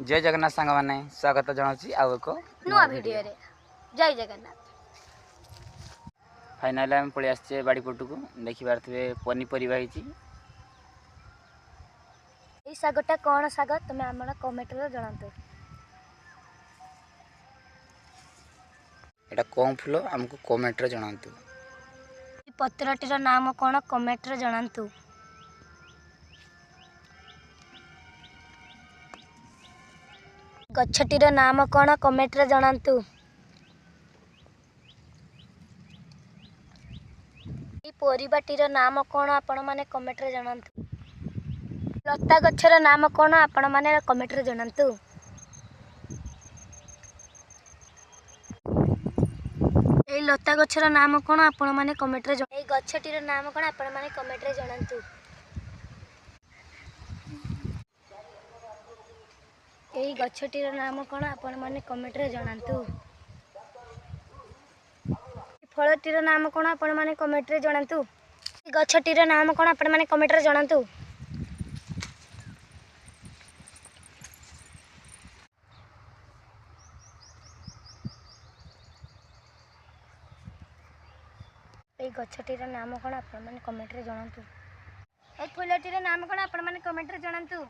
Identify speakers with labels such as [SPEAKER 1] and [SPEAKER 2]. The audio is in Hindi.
[SPEAKER 1] जय जगन्नाथ सांग माने स्वागत जनाऊँ आउ एक
[SPEAKER 2] नुआ वीडियो रे जय जगन्नाथ।
[SPEAKER 1] फाइनाल आम पलि आसचे बाड़ीपट को देखि पारे पनीपरिया
[SPEAKER 2] ये सागटा कौन साग तुम्हें आम कमेंट जनातु।
[SPEAKER 1] एटा कौन फूल आमको कमेंट रे जनातु।
[SPEAKER 2] पत्रटीर नाम कौन कमेंट रे जनातु। गछटीर नाम कौन कमेंट रे जनातु। परिबाटीर नाम कौन आपण माने कमेंट रे जनातु। लता गछर नाम कौन आपण माने कमेंट रे जनातु। ए लता गछर नाम कौन आपण माने कमेंट रे ए गछटीर नाम कौन आपण माने कमेंट रे जनातु। ए गछटीर नाम कौन आपण माने कमेंट रे जनातु। फलटीर नाम कौन आपण माने कमेंट रे जनातु। गछटीर नाम कौन आपण माने कमेंट रे जनातु। ए गछटीर नाम कौन आपण माने कमेंट रे जनातु। ए फुलटीर नाम कौन आपण माने कमेंट रे जनातु।